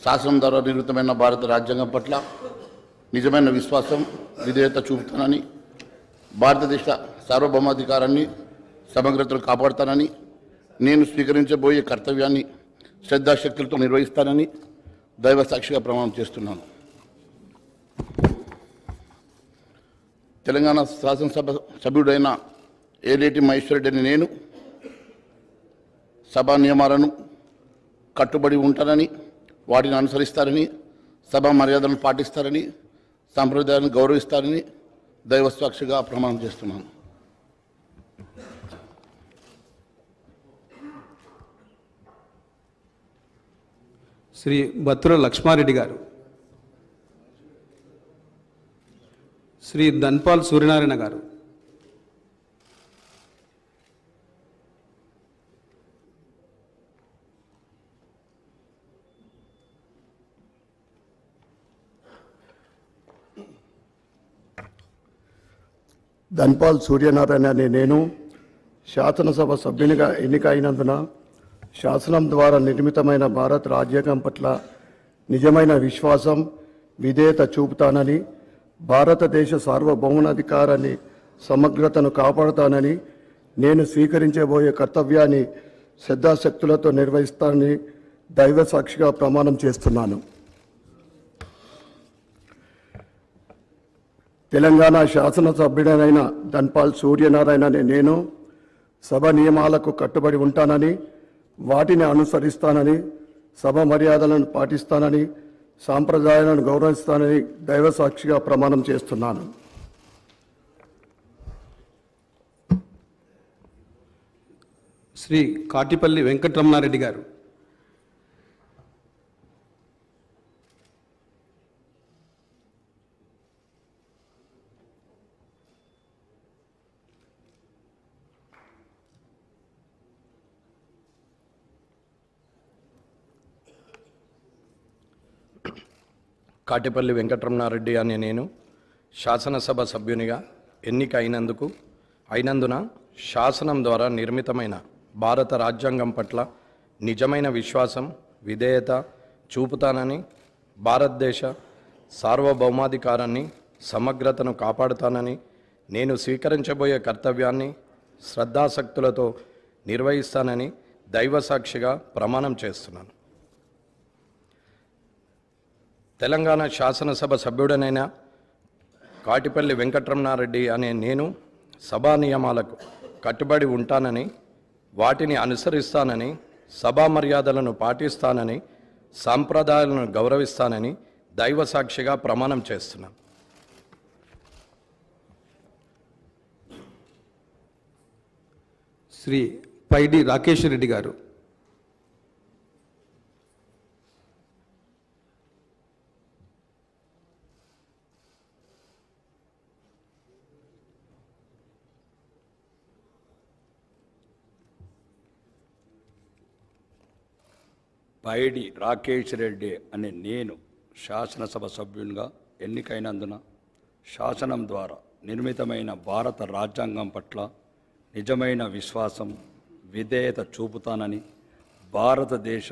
శాసనం ద్వారా నిర్మితమైన భారత రాజ్యాంగం పట్ల నిజమైన విశ్వాసం విధేయత చూపుతానని, భారతదేశ సార్వభౌమాధికారాన్ని సమగ్రతను కాపాడుతానని, నేను స్వీకరించబోయే కర్తవ్యాన్ని శ్రద్ధాశక్తులతో నిర్వహిస్తానని దైవ సాక్షిగా ప్రమాణం చేస్తున్నాను. తెలంగాణ శాసనసభ సభ్యుడైన ఏలేటి మహేశ్వరరెడ్డి అని నేను సభా నియమాలను కట్టుబడి ఉంటానని, వాటిని అనుసరిస్తారని, సభా మర్యాదలను పాటిస్తారని, సాంప్రదాయాలను గౌరవిస్తారని దైవ సాక్షిగా ప్రమాణం చేస్తున్నాను. శ్రీ బత్తుల లక్ష్మారెడ్డి గారు, శ్రీ ధన్పాల్ సూర్యనారాయణ గారు, ధన్పాల్ సూర్యనారాయణ అనే నేను శాసనసభ సభ్యునిగా ఎన్నికైనందున శాసనం ద్వారా నిర్మితమైన భారత రాజ్యాంగం పట్ల నిజమైన విశ్వాసం విధేయత చూపుతానని, భారతదేశ సార్వభౌమాధికారాన్ని సమగ్రతను కాపాడుతానని, నేను స్వీకరించబోయే కర్తవ్యాన్ని శ్రద్ధాశక్తులతో నిర్వహిస్తానని దైవ సాక్షిగా ప్రమాణం చేస్తున్నాను. తెలంగాణ శాసనసభ్యుడైన ధన్పాల్ సూర్యనారాయణ అనే నేను సభ నియమాలకు కట్టుబడి ఉంటానని, వాటిని అనుసరిస్తానని, సభ మర్యాదలను పాటిస్తానని, సాంప్రదాయాలను గౌరవిస్తానని దైవ సాక్షిగా ప్రమాణం చేస్తున్నాను. శ్రీ కాటిపల్లి వెంకటరమణారెడ్డి గారు, కాటిపల్లి వెంకటరమణారెడ్డి అనే నేను శాసనసభ సభ్యునిగా అయినందున శాసనం ద్వారా నిర్మితమైన భారత రాజ్యాంగం పట్ల నిజమైన విశ్వాసం విధేయత చూపుతానని, భారతదేశ సార్వభౌమాధికారాన్ని సమగ్రతను కాపాడుతానని, నేను స్వీకరించబోయే కర్తవ్యాన్ని శ్రద్ధాశక్తులతో నిర్వహిస్తానని దైవ సాక్షిగా ప్రమాణం చేస్తున్నాను. తెలంగాణ శాసనసభ సభ్యుడనైన కాటిపల్లి వెంకటరమణారెడ్డి అనే నేను సభా నియమాలకు కట్టుబడి ఉంటానని, వాటిని అనుసరిస్తానని, సభా మర్యాదలను పాటిస్తానని, సాంప్రదాయాలను గౌరవిస్తానని దైవ సాక్షిగా ప్రమాణం చేస్తున్నాను. శ్రీ పైడి రాకేష్ రెడ్డి గారు, పైడి రాకేష్ రెడ్డి అనే నేను శాసనసభ సభ్యునిగా ఎన్నికైనందున శాసనం ద్వారా నిర్మితమైన భారత రాజ్యాంగం పట్ల నిజమైన విశ్వాసం విధేయత చూపుతానని, భారతదేశ